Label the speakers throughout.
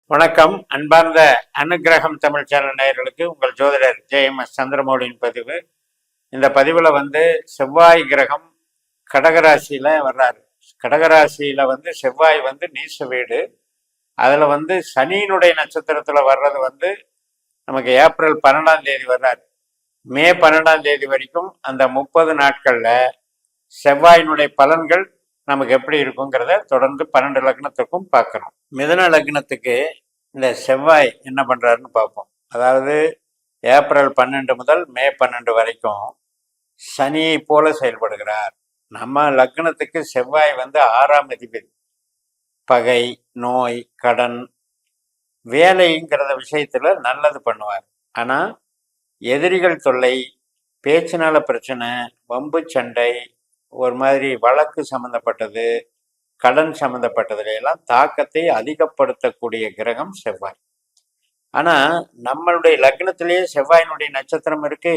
Speaker 1: வணக்கம். அன்பார்ந்த அனுக்கிரகம் தமிழ் சேனல் நேயர்களுக்கு உங்கள் ஜோதிடர் ஜெயமஸ் சந்திரமௌலியின் பதிவு. இந்த பதிவில் செவ்வாய் கிரகம் கடகராசியில் வர்றாரு. கடகராசியில் செவ்வாய் நீச வீடு. அதில் சனியினுடைய நட்சத்திரத்தில் வர்றது நமக்கு ஏப்ரல் 12ஆம் தேதி வர்றாரு. மே 12ஆம் தேதி வரைக்கும் அந்த 30 நாட்களில் செவ்வாயினுடைய பலன்கள் நமக்கு எப்படி இருக்குங்கிறத தொடர்ந்து 12 லக்னத்துக்கும் பார்க்கணும். மிதுன லக்னத்துக்கு இந்த செவ்வாய் என்ன பண்றாருன்னு பார்ப்போம். அதாவது ஏப்ரல் 12 முதல் மே 12 வரைக்கும் சனியை போல செயல்படுகிறார். நம்ம லக்னத்துக்கு செவ்வாய் 6ஆம் அதிபதி. பகை, நோய், கடன், வேலைங்கிறத விஷயத்துல நல்லது பண்ணுவார். ஆனா எதிரிகள் தொல்லை, பேச்சினால பிரச்சனை, வம்பு சண்டை, ஒரு மாதிரி வழக்கு சம்பந்தப்பட்டது, கடன் சம்பந்தப்பட்டதுல எல்லாம் தாக்கத்தை அதிகப்படுத்தக்கூடிய கிரகம் செவ்வாய். ஆனா நம்மளுடைய லக்னத்திலேயே செவ்வாயினுடைய நட்சத்திரம் இருக்கு.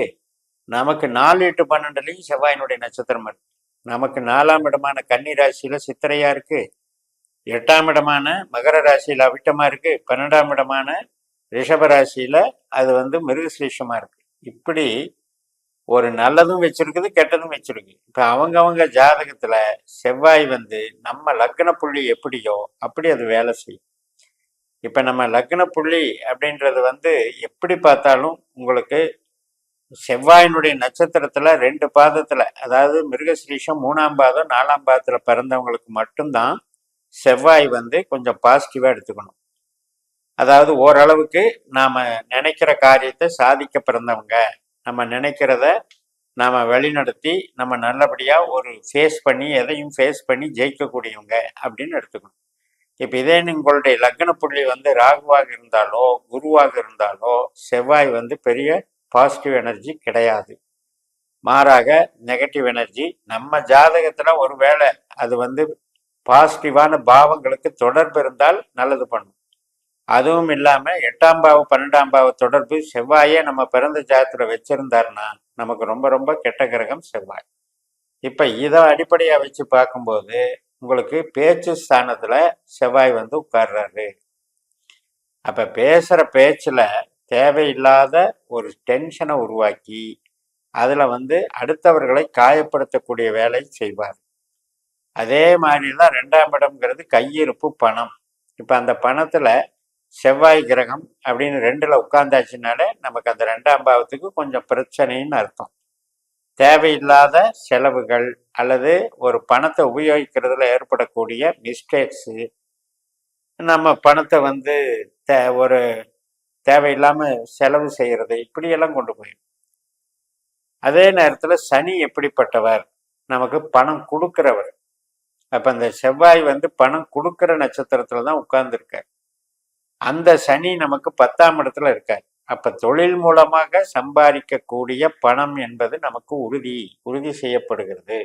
Speaker 1: நமக்கு 4, 8, 12லயும் செவ்வாயினுடைய நட்சத்திரம் இருக்கு. நமக்கு 4ஆம் இடமான கன்னி ராசியில சித்திரையா இருக்கு. 8ஆம் இடமான மகர ராசியில அவிட்டமா இருக்கு. 12ஆம் இடமான ரிஷப ராசியில அது மிருகசீஷமா இருக்கு. இப்படி ஒரு நல்லதும் வச்சிருக்குது, கெட்டதும் வச்சிருக்கு. இப்ப அவங்க ஜாதகத்துல செவ்வாய் நம்ம லக்ன புள்ளி எப்படியோ அப்படி அது வேலை செய்யும். இப்ப நம்ம லக்ன புள்ளி அப்படின்றது எப்படி பார்த்தாலும் உங்களுக்கு செவ்வாயினுடைய நட்சத்திரத்துல 2 பாதத்துல, அதாவது மிருகசீரிஷம் 3ஆம் பாதம் 4ஆம் பாதத்துல பிறந்தவங்களுக்கு மட்டும்தான் செவ்வாய் கொஞ்சம் பாசிட்டிவா எடுத்துக்கணும். அதாவது ஓரளவுக்கு நாம நினைக்கிற காரியத்தை சாதிக்க பிறந்தவங்க, நம்ம நினைக்கிறத நாம வழிநடத்தி நம்ம நல்லபடியா ஒரு எதையும் ஃபேஸ் பண்ணி ஜெயிக்கக்கூடியவங்க அப்படின்னு எடுத்துக்கணும். இப்ப இதே உங்களுடைய லக்ன புள்ளி ராகுவாக இருந்தாலோ குருவாக இருந்தாலோ செவ்வாய் பெரிய பாசிட்டிவ் எனர்ஜி கிடையாது. மாறாக நெகட்டிவ் எனர்ஜி. நம்ம ஜாதகத்துல ஒருவேளை அது பாசிட்டிவான பாவங்களுக்கு தொடர்பு இருந்தால் நல்லது பண்ணும். அதுவும் இல்லாம 8ஆம் பாவம் 12ஆம் பாவ தொடர்பு செவ்வாயே நம்ம பிறந்த ஜாதகத்துல வச்சிருந்தாருன்னா நமக்கு ரொம்ப ரொம்ப கெட்ட கிரகம் செவ்வாய். இப்ப இதை அடிப்படையா வச்சு பார்க்கும்போது உங்களுக்கு பேச்சு ஸ்தானத்துல செவ்வாய் உட்கார்றாரு. அப்ப பேசுற பேச்சுல தேவையில்லாத ஒரு டென்ஷனை உருவாக்கி அதுல அடுத்தவர்களை காயப்படுத்தக்கூடிய வேலை செய்வார். அதே மாதிரிதான் 2ஆம் இடம்ங்கிறது கையிருப்பு, பணம். இப்ப அந்த பணத்துல செவ்வாய் கிரகம் அப்படின்னு 2ல உட்கார்ந்தாச்சுனாலே நமக்கு அந்த 2ஆம் பாவத்துக்கு கொஞ்சம் பிரச்சனைன்னு அர்த்தம். தேவையில்லாத செலவுகள் அல்லது ஒரு பணத்தை உபயோகிக்கிறதுல ஏற்படக்கூடிய மிஸ்டேக்ஸு, நம்ம பணத்தை ஒரு தேவையில்லாம செலவு செய்யறது, இப்படியெல்லாம் கொண்டு போயிடும். அதே நேரத்துல சனி எப்படிப்பட்டவர்? நமக்கு பணம் கொடுக்கிறவர். அப்ப அந்த செவ்வாய் பணம் கொடுக்கிற நட்சத்திரத்துல தான் உட்கார்ந்துருக்கார். அந்த சனி நமக்கு 10ஆம் இடத்துல இருக்கார். அப்ப தொழில் மூலமாக சம்பாதிக்கக்கூடிய பணம் என்பது நமக்கு உறுதி செய்யப்படுகிறது.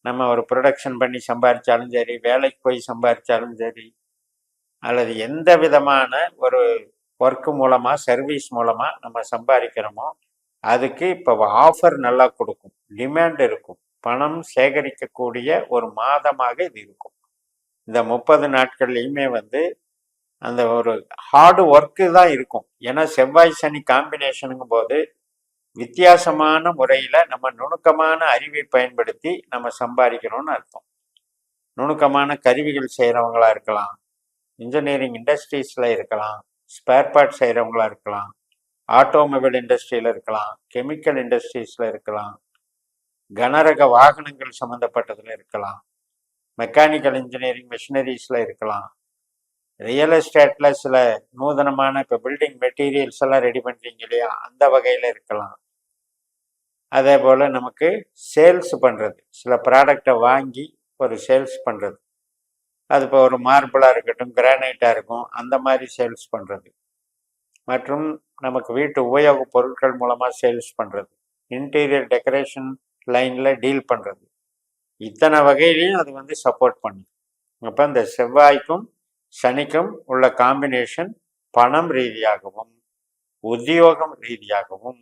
Speaker 1: நம்ம ஒரு ப்ரொடக்ஷன் பண்ணி சம்பாதிச்சாலும் சரி, வேலைக்கு போய் சம்பாதிச்சாலும் சரி, அல்லது எந்த விதமான ஒரு ஒர்க் மூலமா, சர்வீஸ் மூலமா நம்ம சம்பாதிக்கிறோமோ அதுக்கு இப்போ ஆஃபர் நல்லா கொடுக்கும், டிமாண்ட் இருக்கும். பணம் சேகரிக்கக்கூடிய ஒரு மாதமாக இது இருக்கும். இந்த 30 நாட்கள்லையுமே அந்த ஒரு ஹார்டு ஒர்க்கு தான் இருக்கும். ஏன்னா செவ்வாய் சனி காம்பினேஷனுங்கும் போது வித்தியாசமான முறையில நம்ம நுணுக்கமான அறிவை பயன்படுத்தி நம்ம சம்பாதிக்கணும்னு அர்த்தம். நுணுக்கமான கருவிகள் செய்கிறவங்களா இருக்கலாம், இன்ஜினியரிங் இண்டஸ்ட்ரீஸ்ல இருக்கலாம், ஸ்பேர் பார்ட் செய்கிறவங்களா இருக்கலாம், ஆட்டோமொபைல் இண்டஸ்ட்ரியில இருக்கலாம், கெமிக்கல் இண்டஸ்ட்ரீஸ்ல இருக்கலாம், கனரக வாகனங்கள் சம்மந்தப்பட்டதுல இருக்கலாம், மெக்கானிக்கல் இன்ஜினியரிங் மிஷினரிஸ்ல இருக்கலாம், ரியல் எஸ்டேட்ல சில நூதனமான இப்போ பில்டிங் மெட்டீரியல்ஸ் எல்லாம் ரெடி பண்ணுறீங்க இல்லையா, அந்த வகையில் இருக்கலாம். அதே போல் நமக்கு சேல்ஸ் பண்ணுறது, சில ப்ராடக்டை வாங்கி ஒரு சேல்ஸ் பண்ணுறது, அது இப்போ ஒரு மார்பிளாக இருக்கட்டும், கிரானைட்டாக இருக்கும், அந்த மாதிரி சேல்ஸ் பண்ணுறது. மற்றும் நமக்கு வீட்டு உபயோக பொருட்கள் மூலமாக சேல்ஸ் பண்ணுறது, இன்டீரியர் டெக்கரேஷன் லைனில் டீல் பண்ணுறது, இத்தனை வகையிலையும் அது சப்போர்ட் பண்ணும். அப்போ இந்த செவ்வாய்க்கும் சனிக்கும் உள்ள காம்பினேஷன் பணம் ரீதியாகவும், உத்தியோகம் ரீதியாகவும்,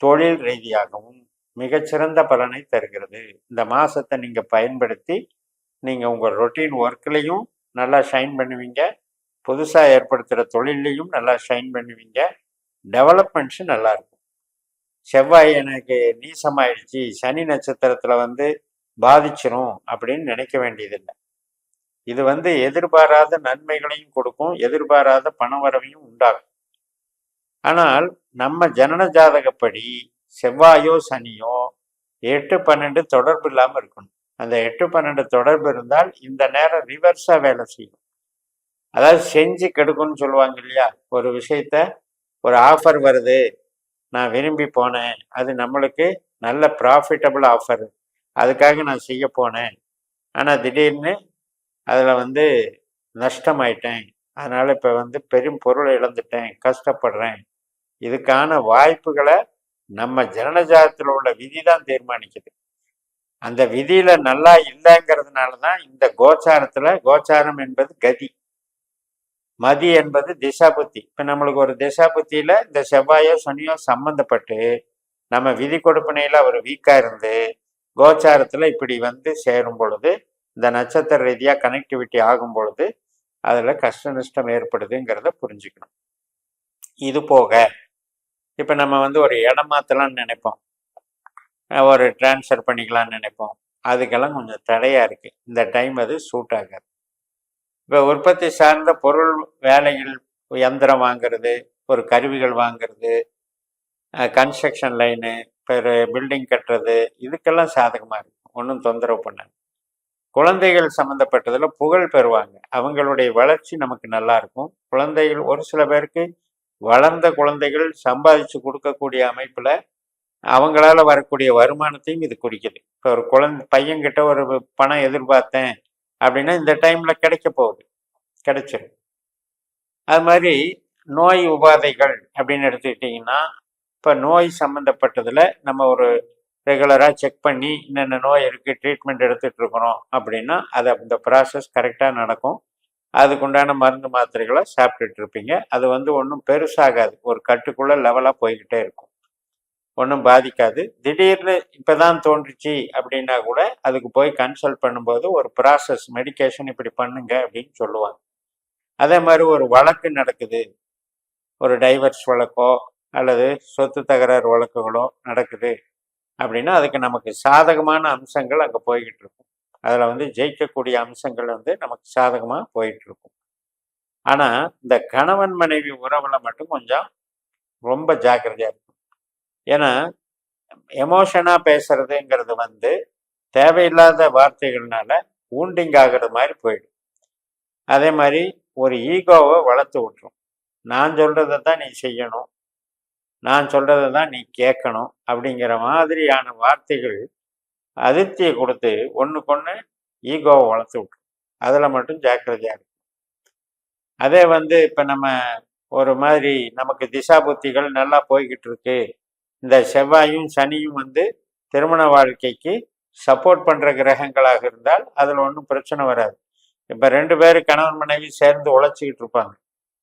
Speaker 1: தொழில் ரீதியாகவும் மிகச்சிறந்த பலனை தருகிறது. இந்த மாசத்தை நீங்க பயன்படுத்தி நீங்க உங்க ரொட்டீன் ஒர்க்லையும் நல்லா ஷைன் பண்ணுவீங்க, புதுசாக ஏற்படுத்துகிற தொழிலையும் நல்லா ஷைன் பண்ணுவீங்க. டெவலப்மெண்ட்ஸும் நல்லா இருக்கும். செவ்வாய் எனக்கு நீசமாயிடுச்சு, சனி நட்சத்திரத்தில் வந்து பாதிச்சிரும் அப்படின்னு நினைக்க வேண்டியதில்லை. இது வந்து எதிர்பாராத நன்மைகளையும் கொடுக்கும், எதிர்பாராத பணவரவையும் உண்டாகும். ஆனால் நம்ம ஜனன ஜாதகப்படி செவ்வாயோ சனியோ 8-12 தொடர்பு இல்லாமல் இருக்கணும். அந்த 8-12 தொடர்பு இருந்தால் இந்த நேரம் ரிவர்ஸாக வேலை செய்யும். அதாவது செஞ்சு கெடுக்கும்னு சொல்லுவாங்க இல்லையா? ஒரு விஷயத்த, ஒரு ஆஃபர் வருது, நான் விரும்பி போனேன், அது நம்மளுக்கு நல்ல ப்ராஃபிட்டபிள் ஆஃபர், அதுக்காக நான் செய்ய போனேன், ஆனால் திடீர்னு அதில் வந்து நஷ்டமாயிட்டேன், அதனால் இப்போ வந்து பெரும் பொருளை இழந்துட்டேன், கஷ்டப்படுறேன். இதுக்கான வாய்ப்புகளை நம்ம ஜனனஜாதத்தில் உள்ள விதி தான் தீர்மானிக்குது. அந்த விதியில நல்லா இல்லைங்கிறதுனால தான் இந்த கோச்சாரம் என்பது கதி, மதி என்பது திசாபுத்தி. இப்ப நம்மளுக்கு ஒரு திசாபுத்தியில இந்த செவ்வாயோ சனியோ சம்பந்தப்பட்டு நம்ம விதி கொடுப்பனையில அவர் வீக்கா இருந்து கோச்சாரத்துல இப்படி வந்து சேரும் பொழுது, இந்த நட்சத்திர ரீதியா கனெக்டிவிட்டி ஆகும் பொழுது அதுல கஷ்ட நஷ்டம் ஏற்படுதுங்கிறத புரிஞ்சுக்கணும். இது போக இப்ப நம்ம வந்து ஒரு இடம் மாத்தலாம்னு நினைப்போம், ஒரு டிரான்ஸ்ஃபர் பண்ணிக்கலாம்னு நினைப்போம். அதுக்கெல்லாம் கொஞ்சம் தடையா இருக்கு. இந்த டைம் அது சூட் ஆகாது. இப்போ உற்பத்தி சார்ந்த பொருள் வேலைகள், யந்திரம் வாங்கிறது, ஒரு கருவிகள் வாங்கிறது, கன்ஸ்ட்ரக்ஷன் லைனு, இப்போ பில்டிங் கட்டுறது, இதுக்கெல்லாம் சாதகமாக இருக்கும், ஒன்றும் தொந்தரவு பண்ணாது. குழந்தைகள் சம்மந்தப்பட்டதில் புகழ் பெறுவாங்க, அவங்களுடைய வளர்ச்சி நமக்கு நல்லா இருக்கும். குழந்தைகள் ஒரு சில பேருக்கு வளர்ந்த குழந்தைகள் சம்பாதிச்சு கொடுக்கக்கூடிய அமைப்பில் அவங்களால வரக்கூடிய வருமானத்தையும் இது குறிக்குது. இப்போ ஒரு பையன்கிட்ட ஒரு பணம் எதிர்பார்த்தேன் அப்படின்னா இந்த டைமில் கிடைக்க போகுது, கிடைச்சிடும். அது மாதிரி நோய் உபாதைகள் அப்படின்னு எடுத்துக்கிட்டிங்கன்னா, இப்போ நோய் சம்மந்தப்பட்டதில் நம்ம ஒரு ரெகுலராக செக் பண்ணி என்னென்ன நோய் இருக்குது, ட்ரீட்மெண்ட் எடுத்துகிட்டு இருக்கிறோம் அப்படின்னா அது அந்த ப்ராசஸ் கரெக்டாக நடக்கும். அதுக்குண்டான மருந்து மாத்திரைகளை சாப்பிட்டுட்டு இருப்பீங்க. அது வந்து ஒன்றும் பெருசாகாது, ஒரு கட்டுக்குள்ளே லெவலாக போய்கிட்டே இருக்கும், ஒன்றும் பாதிக்காது. திடீர்னு இப்போதான் தோன்றுச்சு அப்படின்னா கூட அதுக்கு போய் கன்சல்ட் பண்ணும்போது ஒரு ப்ராசஸ், மெடிக்கேஷன் இப்படி பண்ணுங்க அப்படின்னு சொல்லுவாங்க. அதே மாதிரி ஒரு வழக்கு நடக்குது, ஒரு டைவர்ஸ் வழக்கோ அல்லது சொத்து தகராறு வழக்குகளோ நடக்குது அப்படின்னா அதுக்கு நமக்கு சாதகமான அம்சங்கள் அங்கே போய்கிட்டு இருக்கும். அதில் வந்து ஜெயிக்கக்கூடிய அம்சங்கள் வந்து நமக்கு சாதகமாக போயிட்டு இருக்கும். ஆனால் இந்த கணவன் மனைவி உறவுல மட்டும் கொஞ்சம் ரொம்ப ஜாக்கிரதையாக இருக்கும். ஏன்னா எமோஷனாக பேசுறதுங்கிறது வந்து தேவையில்லாத வார்த்தைகள்னால ஊண்டிங் ஆகிறது மாதிரி போயிடும். அதே மாதிரி ஒரு ஈகோவை வளர்த்து விட்டுரும். நான் சொல்றதை தான் நீ செய்யணும், நான் சொல்றதை தான் நீ கேட்கணும் அப்படிங்கிற மாதிரியான வார்த்தைகள் அதிர்ச்சியை கொடுத்து ஒன்றுக்கொன்று ஈகோவை வளர்த்து விட்டுரும். அதில் மட்டும் ஜாக்கிரதையாக இருக்கும். அதே வந்து இப்போ நம்ம ஒரு மாதிரி நமக்கு திசா புத்திகள் நல்லா போய்கிட்டு இருக்கு, இந்த செவ்வாயும் சனியும் வந்து திருமண வாழ்க்கைக்கு சப்போர்ட் பண்ணுற கிரகங்களாக இருந்தால் அதில் ஒன்றும் பிரச்சனை வராது. இப்போ 2 பேர் கணவன் மனைவி சேர்ந்து உழைச்சிக்கிட்டு இருப்பாங்க.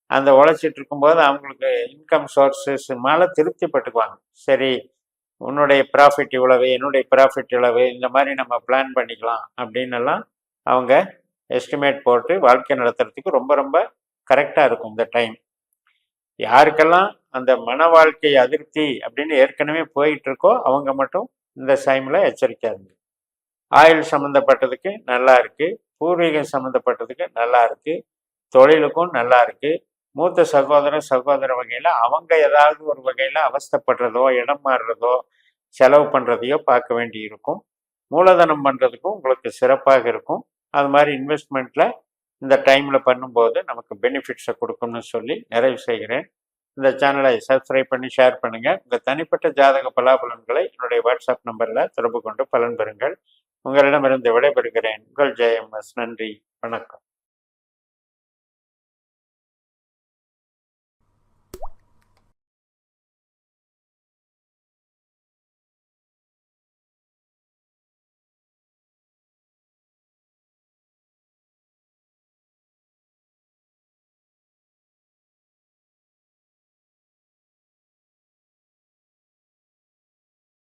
Speaker 1: அந்த உழைச்சிட்டு இருக்கும்போது அவங்களுக்கு இன்கம் சோர்ஸஸ் மேலே திருப்திப்பட்டுக்குவாங்க. சரி, உன்னுடைய ப்ராஃபிட் இவ்வளவு, என்னுடைய ப்ராஃபிட் இவ்வளவு, இந்த மாதிரி நம்ம பிளான் பண்ணிக்கலாம் அப்படின்னு எல்லாம் அவங்க எஸ்டிமேட் போட்டு வாழ்க்கை நடத்துறதுக்கு ரொம்ப ரொம்ப கரெக்டாக இருக்கும் இந்த டைம். யாருக்கெல்லாம் அந்த மன வாழ்க்கை அதிருப்தி அப்படின்னு ஏற்கனவே போயிட்டு இருக்கோ அவங்க மட்டும் இந்த டைமில் எச்சரிக்கையாக இருந்து. ஆயுள் சம்மந்தப்பட்டதுக்கு நல்லா இருக்கு, பூர்வீகம் சம்மந்தப்பட்டதுக்கு நல்லா இருக்கு, தொழிலுக்கும் நல்லா இருக்கு. மூத்த சகோதர வகையில் அவங்க ஏதாவது ஒரு வகையில் அவஸ்தைப்படுறதோ, இடம் மாறுறதோ, செலவு பண்ணுறதையோ பார்க்க வேண்டி இருக்கும். மூலதனம் பண்ணுறதுக்கும் உங்களுக்கு சிறப்பாக இருக்கும். அது மாதிரி இன்வெஸ்ட்மெண்ட்டில் இந்த டைமில் பண்ணும்போது நமக்கு பெனிஃபிட்ஸை கொடுக்கும்னு சொல்லி நிறைவு செய்கிறேன். இந்த சேனலை சப்ஸ்கிரைப் பண்ணி ஷேர் பண்ணுங்கள். உங்கள் தனிப்பட்ட ஜாதக பலாபலன்களை என்னுடைய வாட்ஸ்அப் நம்பரில் தொடர்பு கொண்டு பலன் பெறுங்கள். உங்களிடமிருந்து விடைபெறுகிறேன். உங்கள் JMS. நன்றி, வணக்கம்.